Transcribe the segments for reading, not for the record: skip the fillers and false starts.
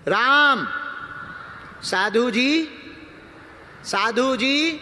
राम। साधु जी, साधु जी।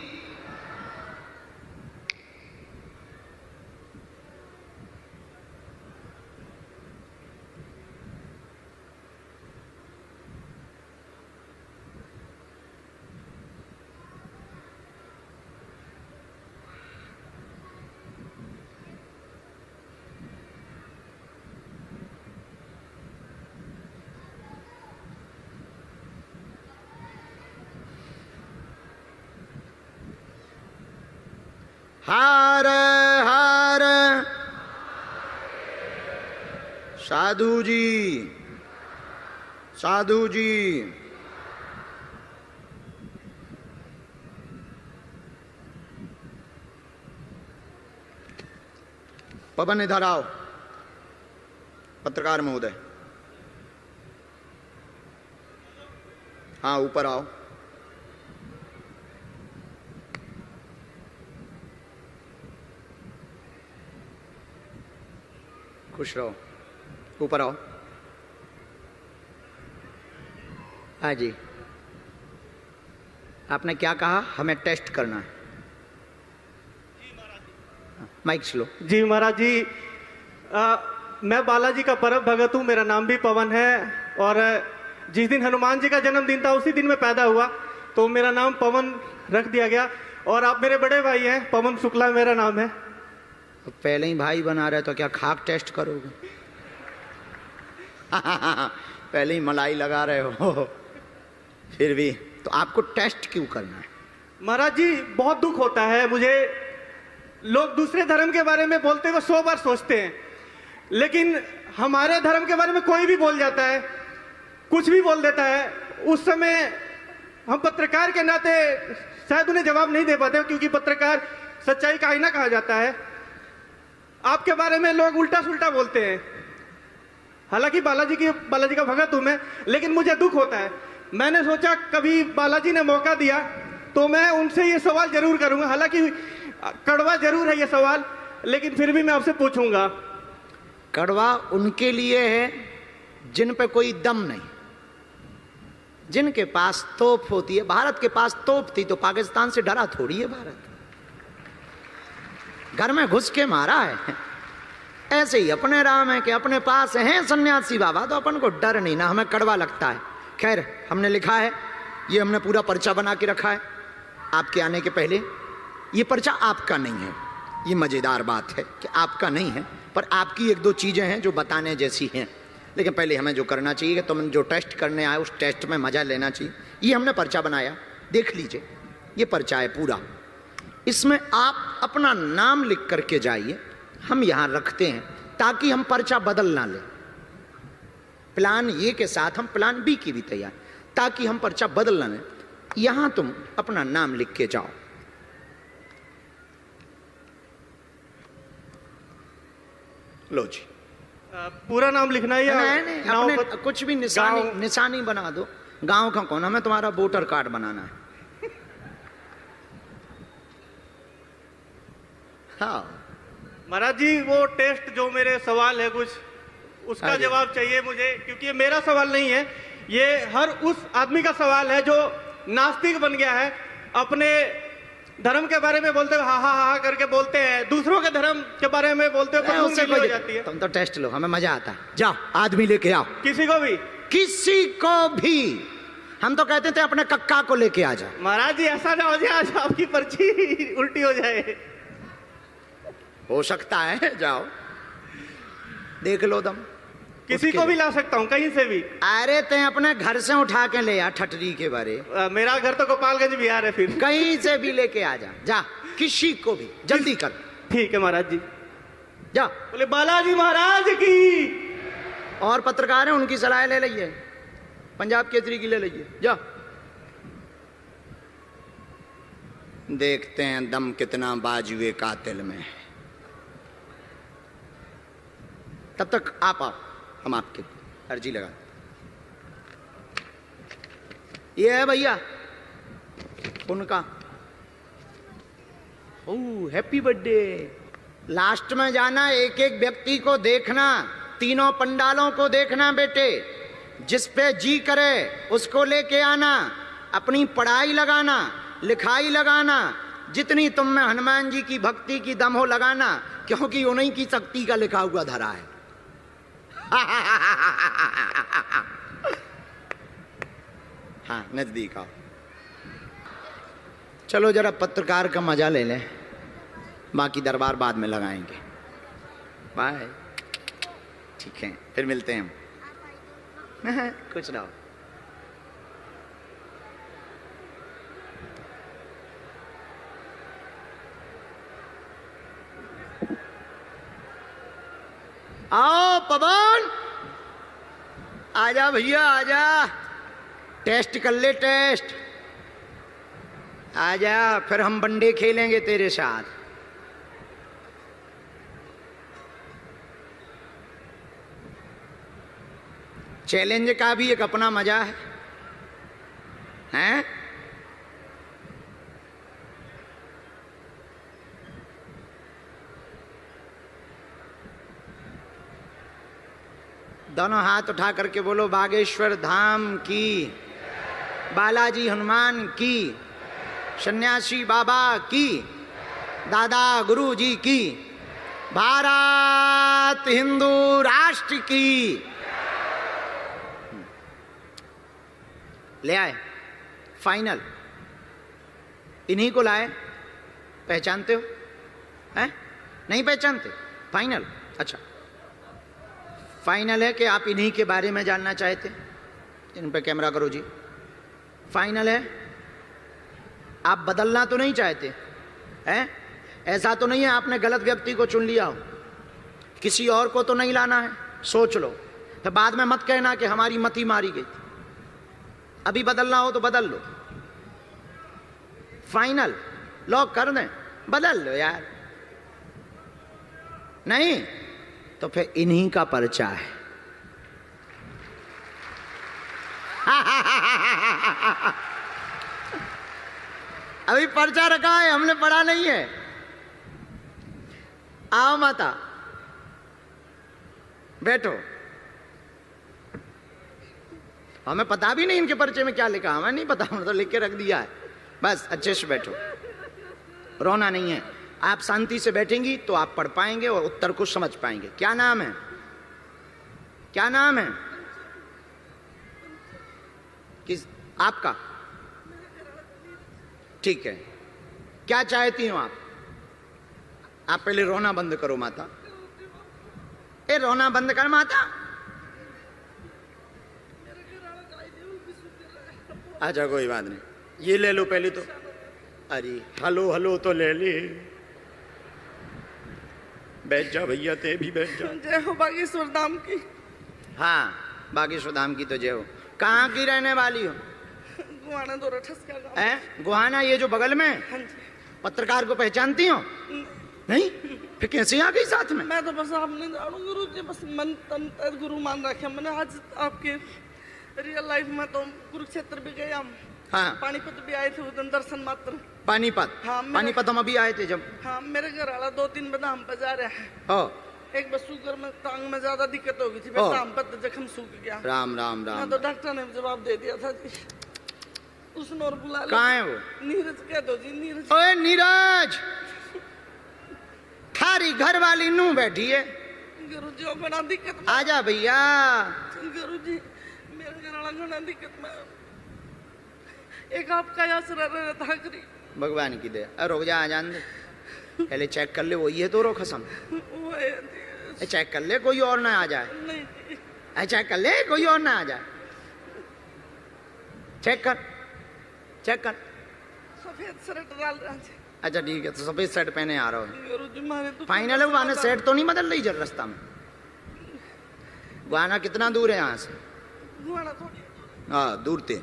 हर हर साधु जी, साधु जी। पवन इधर आओ। पत्रकार महोदय, हाँ ऊपर आओ। खुश रहो, ऊपर आओ। हाँ जी, आपने क्या कहा? हमें टेस्ट करना है। माइक लो। जी महाराज जी, मैं बालाजी का परम भगत हूँ। मेरा नाम भी पवन है और जिस दिन हनुमान जी का जन्मदिन था उसी दिन मैं पैदा हुआ, तो मेरा नाम पवन रख दिया गया। और आप मेरे बड़े भाई हैं, पवन शुक्ला मेरा नाम है। तो पहले ही भाई बना रहे तो क्या खाक टेस्ट करोगे? पहले ही मलाई लगा रहे हो। फिर भी तो आपको टेस्ट क्यों करना है? महाराज जी, बहुत दुख होता है मुझे। लोग दूसरे धर्म के बारे में बोलते हुए 100 बार सोचते हैं, लेकिन हमारे धर्म के बारे में कोई भी बोल जाता है, कुछ भी बोल देता है, उस समय हम पत्रकार के नाते शायद उन्हें जवाब नहीं दे पाते, क्योंकि पत्रकार सच्चाई का आईना कहा जाता है। आपके बारे में लोग उल्टा सुल्टा बोलते हैं। हालांकि बालाजी का भगत हूं मैं, लेकिन मुझे दुख होता है। मैंने सोचा कभी बालाजी ने मौका दिया तो मैं उनसे ये सवाल जरूर करूंगा। हालांकि कड़वा जरूर है ये सवाल, लेकिन फिर भी मैं आपसे पूछूंगा। कड़वा उनके लिए है जिन पे कोई दम नहीं, जिनके पास तोप होती है। भारत के पास तोप थी तो पाकिस्तान से डरा थोड़ी है भारत, घर में घुस के मारा है। ऐसे ही अपने राम है कि अपने पास हैं सन्यासी बाबा, तो अपन को डर नहीं ना, हमें कड़वा लगता है। खैर, हमने लिखा है, ये हमने पूरा पर्चा बना के रखा है आपके आने के पहले। ये पर्चा आपका नहीं है, ये मजेदार बात है कि आपका नहीं है, पर आपकी एक दो चीजें हैं जो बताने जैसी हैं। लेकिन पहले हमें जो करना चाहिए कि तुम जो टेस्ट करने आए उस टेस्ट में मजा लेना चाहिए। ये हमने पर्चा बनाया, देख लीजिए, ये पर्चा है पूरा। इसमें आप अपना नाम लिख करके जाइए, हम यहां रखते हैं ताकि हम पर्चा बदल ना लें। प्लान ए के साथ हम प्लान बी की भी तैयार, ताकि हम पर्चा बदल ना लें। यहां तुम अपना नाम लिख के जाओ। लो जी। पूरा नाम लिखना है या नहीं, अपने कुछ भी निशानी बना दो। गांव का कौन, हमें तुम्हारा वोटर कार्ड बनाना है। हाँ महाराज जी, वो टेस्ट जो मेरे सवाल है कुछ, उसका जवाब चाहिए मुझे, क्योंकि ये मेरा सवाल नहीं है, ये हर उस आदमी का सवाल है जो नास्तिक बन गया है। अपने धर्म के बारे में बोलते हुए हा हा हा करके बोलते हैं, दूसरों के धर्म के बारे में बोलते हुए हो जाती है। तुम तो टेस्ट लो, हमें मजा आता है। जाओ आदमी लेके आओ, किसी को भी, किसी को भी। हम तो कहते थे अपने कक्का को लेके आ जाओ। महाराज जी, ऐसा ना हो जाए आज आपकी पर्ची उल्टी हो जाए। हो सकता है, जाओ देख लो दम। किसी को भी ला सकता हूँ, कहीं से भी। अरे ते अपने घर से उठा के ले आ, ठटरी के बारे। मेरा घर तो गोपालगंज बिहार है, फिर कहीं से भी लेके आ जा, किसी को भी, जल्दी कर। ठीक है महाराज जी, जा। बोले बालाजी महाराज की। और पत्रकार हैं, उनकी सलाह ले लीजिए, पंजाब केसरी की ले लीजिए, जा। देखते हैं दम कितना बाजुए कातिल में है। तब तक आप आओ, हम आपके अर्जी लगा। ये है भैया उनका। ओह, हैप्पी बर्थडे। लास्ट में जाना, एक एक व्यक्ति को देखना, तीनों पंडालों को देखना बेटे। जिस पे जी करे उसको लेके आना, अपनी पढ़ाई लगाना, लिखाई लगाना, जितनी तुम में हनुमान जी की भक्ति की दम हो लगाना, क्योंकि उन्हीं की शक्ति का लिखा हुआ धरा है। हाँ, नजदीक आओ। चलो जरा पत्रकार का मजा ले लें, बाकी दरबार बाद में लगाएंगे। बाय। ठीक है, फिर मिलते हैं हम। कुछ ना हो। आओ पवन, आजा भैया आजा, टेस्ट कर ले टेस्ट। आजा, फिर हम वनडे खेलेंगे तेरे साथ। चैलेंज का भी एक अपना मजा है, हैं? दोनों हाथ उठा करके बोलो बागेश्वर धाम की, बालाजी हनुमान की, सन्यासी बाबा की, दादा गुरु जी की, भारत हिंदू राष्ट्र की। ले आए फाइनल, इन्हीं को लाए। पहचानते हो? हैं? नहीं पहचानते? फाइनल। अच्छा, फाइनल है कि आप इन्हीं के बारे में जानना चाहते? इन पे कैमरा करो जी। फाइनल है, आप बदलना तो नहीं चाहते हैं? ऐसा तो नहीं है आपने गलत व्यक्ति को चुन लिया हो, किसी और को तो नहीं लाना है? सोच लो, तो बाद में मत कहना कि हमारी मति मारी गई। अभी बदलना हो तो बदल लो। फाइनल लॉक कर दें, बदल लो यार। नहीं तो फिर इन्हीं का पर्चा है। अभी पर्चा रखा है, हमने पढ़ा नहीं है। आओ माता, बैठो। हमें पता भी नहीं इनके पर्चे में क्या लिखा, हमें नहीं पता, हमने तो लिख के रख दिया है। बस अच्छे से बैठो, रोना नहीं है। आप शांति से बैठेंगी तो आप पढ़ पाएंगे और उत्तर को समझ पाएंगे। क्या नाम है? क्या नाम है किस आपका? ठीक है, क्या चाहती हो आप? आप पहले रोना बंद करो माता। ए रोना बंद कर माता। अच्छा कोई बात नहीं, ये ले लो पहले तो। अरे हेलो हेलो तो ले ली। बैठ जा भैया, ते भी बैठ जा। जय हो बागेश्वर धाम की। हाँ, बागेश्वर धाम की तो जय हो। कहाँ की रहने वाली हो? गुहाना दो ठसका गाँव। है गुहाना, ये जो बगल में? हाँ जी। पत्रकार को पहचानती हो? नहीं, फिर कैसे आ गई साथ में? मैं तो बस आपने जानू गुरु जी, बस मन तन तन गुरु मान रखे मैंने। आज आपके रियल लाइफ में तो कुरुक्षेत्र भी गए हम। हाँ, पानीपत भी आए थे उधर दर्शन मात्र। पानीपत? हाँ, पानीपत हम अभी आए थे जब। हाँ, मेरे घर वाला 2-3 बदा हम पे जा रहे हैं। ओ, एक बस शुगर में टांग में ज्यादा दिक्कत हो गई थी, ओ। हम पर जख्म सूख गया। राम राम राम। हाँ, तो डॉक्टर ने जवाब दे दिया था जी, उसने और बुला लिया। कहाँ है वो? नीरज कह दो जी, नीरज। ओए नीरज, थारी घर वाली नू बैठी है। गुरु जी बड़ा दिक्कत में। आजा भैया। गुरु जी मेरे घर वाला घना दिक्कत में। एक आपका आसरा रहता करी। भगवान की दया। अरे रुक जा, आ जान दे, पहले चेक कर ले, वही है तो रो खसम। वो है चेक कर ले, कोई और ना आ जाए। नहीं, चेक कर ले, कोई और ना आ जाए। चेक कर, चेक कर। सफेद शर्ट डाल रहा है। अच्छा ठीक है, तो सफेद शर्ट पहने आ रहा हो। गुरु जी मारे तो फाइनल है, वहां सेट तो नहीं बदल रही जब रास्ता में? गुहाना कितना दूर है यहाँ से? गुहाना थोड़ी हाँ दूर थे।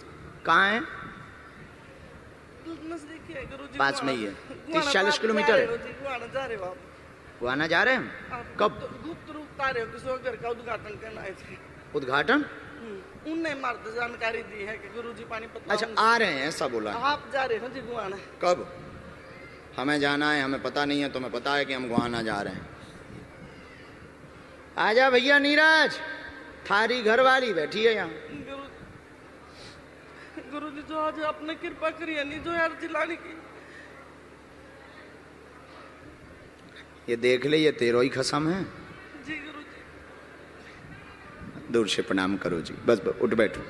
कहाँ है? नजदीक है गुरु जी। पास में ही है, 30-40 किलोमीटर है। गुहाना जा रहे हो आप? गुहाना जा रहे हैं? आप कब? गुप्त रूप आ रहे हो, किसी और घर का उद्घाटन करना आए थे। उद्घाटन? उनने मार्ग जानकारी दी है कि गुरु जी पानीपत। अच्छा आ रहे हैं, ऐसा बोला? आप जा रहे हो जी गुहाना? कब? हमें जाना है, हमें पता नहीं है, तुम्हें पता है कि हम गुहाना जा रहे हैं। आजा भैया नीरज, थारी घरवाली बैठी है यहाँ। गुरु जी जो आज आपने कृपा करी है नहीं जो अर्जी लाने की, ये देख ले, ये तेरो ही खसम है। जी गुरु जी। दूर से प्रणाम करो जी, बस उठ बैठो।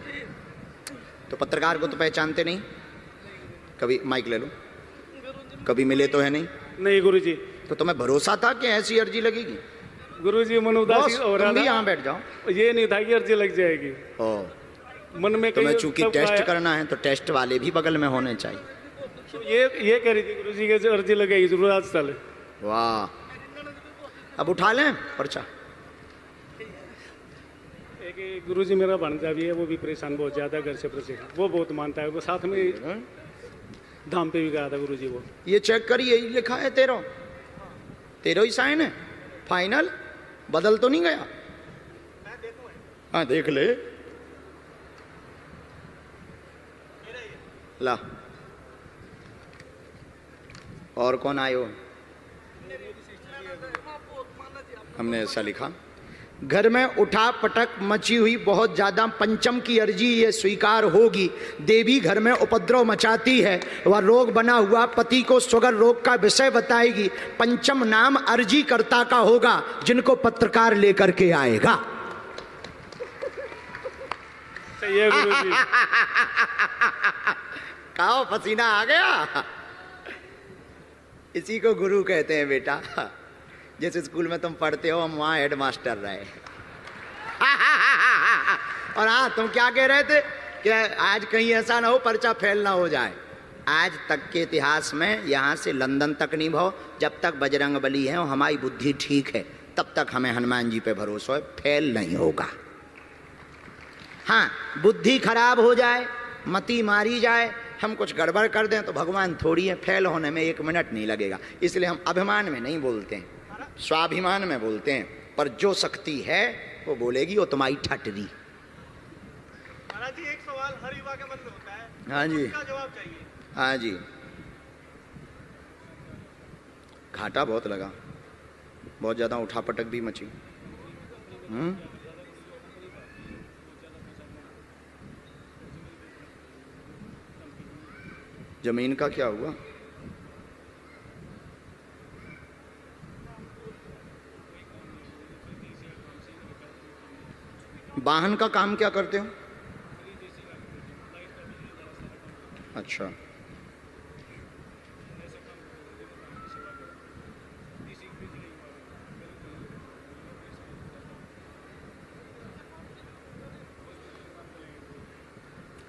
तो पत्रकार को तो पहचानते नहीं, कभी माइक ले लो, कभी मिले तो है नहीं? नहीं गुरुजी। तो तुम्हें भरोसा था कि ऐसी अर्जी लगेगी? गुरुजी मन उदासी हो रहा तुम भी था, यहाँ बैठ जाओ। ये नहीं था कि अर्जी लग जाएगी। ओ, मन में तुम्हें कहीं चूंकि तब टेस्ट आया। करना है तो टेस्ट वाले भी बगल में होने चाहिए। ये कह रही थी गुरुजी के जो अर्जी लगेगी जरूर आज साल। वाह, अब उठा लें पर्चा। एक गुरुजी मेरा भांजा भी है, वो भी परेशान बहुत ज्यादा घर से परेशान, वो बहुत मानता है, वो साथ में धाम पे भी गया था गुरुजी। वो ये चेक करिए, यही लिखा है तेरो ही साइन है, फाइनल बदल तो नहीं गया? हाँ देख ले, ला। और कौन आयो? हमने ऐसा लिखा, घर में उठा पटक मची हुई बहुत ज्यादा, पंचम की अर्जी ये स्वीकार होगी। देवी घर में उपद्रव मचाती है, वह रोग बना हुआ पति को शुगर रोग का विषय बताएगी। पंचम नाम अर्जी कर्ता का होगा, जिनको पत्रकार लेकर के आएगा। सही है गुरुजी। कहो पसीना आ गया। इसी को गुरु कहते हैं बेटा। जिस स्कूल में तुम पढ़ते हो हम वहां हेड मास्टर रहे। और हाँ, तुम क्या कह रहे थे कि आज कहीं ऐसा ना हो पर्चा फेल ना हो जाए। आज तक के इतिहास में यहाँ से लंदन तक नहीं भाव, जब तक बजरंग बली है और हमारी बुद्धि ठीक है तब तक हमें हनुमान जी पे भरोसा है, फेल नहीं होगा। हाँ, बुद्धि खराब हो जाए, मति मारी जाए, हम कुछ गड़बड़ कर दें तो भगवान थोड़ी है, फेल होने में 1 मिनट नहीं लगेगा। इसलिए हम अभिमान में नहीं बोलते हैं, स्वाभिमान में बोलते हैं। पर जो शक्ति है वो बोलेगी, वो तुम्हारी ठटरी। महाराज जी, एक सवाल हर युवा के मन में होता है। हाँ जी, इसका जवाब चाहिए। हाँ जी। घाटा बहुत लगा, बहुत ज्यादा उठापटक भी मची। जमीन का क्या हुआ? वाहन का काम क्या करते हो? अच्छा,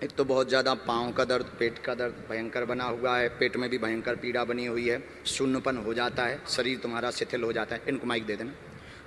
एक तो बहुत ज़्यादा पाँव का दर्द, पेट का दर्द भयंकर बना हुआ है, पेट में भी भयंकर पीड़ा बनी हुई है, शून्यपन हो जाता है, शरीर तुम्हारा शिथिल हो जाता है। इनको माइक दे देना।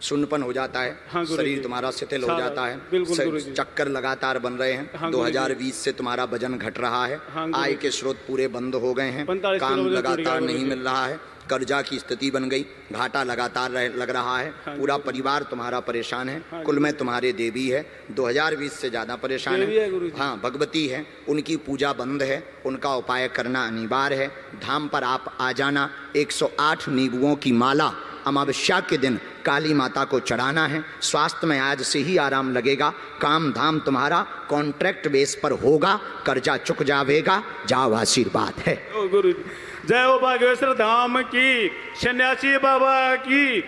शून्यपन हो जाता है, हाँ, शरीर तुम्हारा शिथिल हो जाता है, चक्कर लगातार बन रहे हैं। हाँ, 2020 से तुम्हारा वजन घट रहा है, हाँ, आय के स्रोत पूरे बंद हो गए हैं, 45 काम किलो लगातार नहीं मिल रहा है, कर्जा की स्थिति बन गई, घाटा लगातार लग रहा है, पूरा परिवार तुम्हारा परेशान है, कुल में तुम्हारे देवी है, 2020 से ज़्यादा परेशान है। हाँ, भगवती है, उनकी पूजा बंद है, उनका उपाय करना अनिवार्य है। धाम पर आप आ जाना, 108 नींबुओं की माला अमावस्या के दिन काली माता को चढ़ाना है। स्वास्थ्य में आज से ही आराम लगेगा, काम धाम तुम्हारा कॉन्ट्रैक्ट बेस पर होगा, कर्जा चुक जावेगा। जाओ, आशीर्वाद है। ओ गुरु, जय हो बागेश्वर धाम की, सन्यासी बाबा की।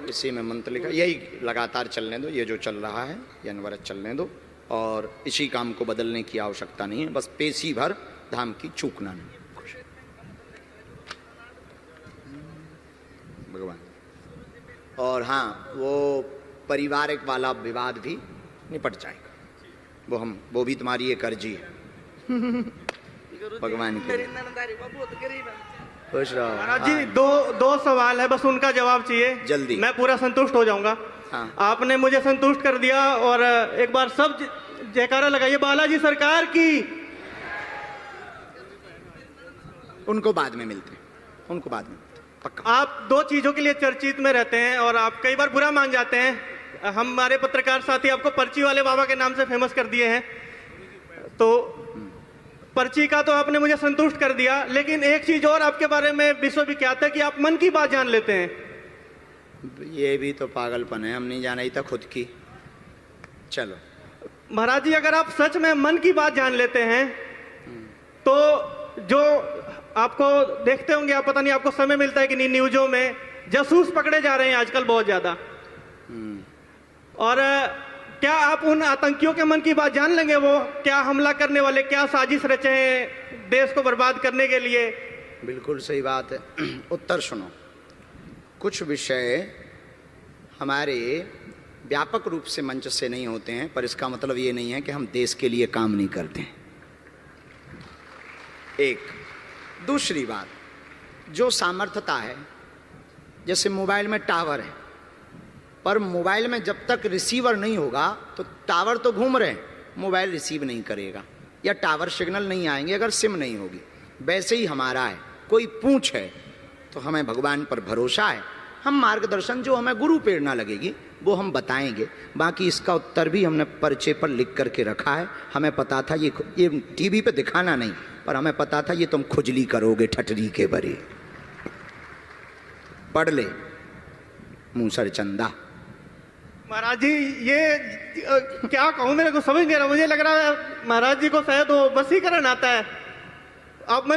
इसी में मंत्र लिखा, यही लगातार चलने दो, ये जो चल रहा है ये अनवरत चलने दो, और इसी काम को बदलने की आवश्यकता नहीं है, बस पेशी भर धाम की चूकना नहीं। भगवान। और हाँ, वो पारिवारिक वाला विवाद भी निपट जाएगा, वो भी तुम्हारी एक अर्जी है। भगवान की मेरी ननदारी वो बहुत गरीब है। खुश रहो। महाराज जी, दो सवाल है, बस उनका जवाब चाहिए जल्दी। मैं पूरा संतुष्ट हो जाऊंगा। हाँ। आपने मुझे संतुष्ट कर दिया, और एक बार सब जयकारा लगाइए बालाजी सरकार की। उनको बाद में मिलते हैं, उनको बाद में पक्का। आप 2 चीजों के लिए चर्चित में रहते हैं, और आप कई बार बुरा मान जाते हैं। हमारे पत्रकार साथी आपको पर्ची वाले बाबा के नाम से फेमस कर दिए हैं, तो पर्ची का तो आपने मुझे संतुष्ट कर दिया, लेकिन एक चीज और आपके बारे में विश्वविख्यात है कि आप मन की बात जान लेते हैं। ये भी तो पागलपन है, हम नहीं जाना ही था खुद की। चलो महाराज जी, अगर आप सच में मन की बात जान लेते हैं तो जो आपको देखते होंगे आप, पता नहीं आपको समय मिलता है कि नहीं, न्यूज़ों में जासूस पकड़े जा रहे हैं आजकल बहुत ज्यादा। और क्या आप उन आतंकियों के मन की बात जान लेंगे? वो क्या हमला करने वाले, क्या साजिश रचे हैं देश को बर्बाद करने के लिए? बिल्कुल सही बात है। उत्तर सुनो। कुछ विषय हमारे व्यापक रूप से मंच से नहीं होते हैं, पर इसका मतलब ये नहीं है कि हम देश के लिए काम नहीं करते हैं। एक दूसरी बात, जो सामर्थ्यता है, जैसे मोबाइल में टावर है, पर मोबाइल में जब तक रिसीवर नहीं होगा तो टावर तो घूम रहे हैं, मोबाइल रिसीव नहीं करेगा, या टावर सिग्नल नहीं आएंगे अगर सिम नहीं होगी। वैसे ही हमारा है, कोई पूछ है तो हमें भगवान पर भरोसा है, हम मार्गदर्शन जो हमें गुरु प्रेरणा लगेगी वो हम बताएंगे। बाकी इसका उत्तर भी हमने पर्चे पर लिख करके रखा है। हमें पता था ये टीवी पे दिखाना नहीं, पर हमें पता था ये तुम खुजली करोगे ठटरी के बरे। पढ़ ले मूसर चंदा। महाराज जी, ये क्या कहूँ, मेरे को समझ नहीं आ रहा। मुझे लग रहा है महाराज जी को शायद वो वशीकरण आता है। आप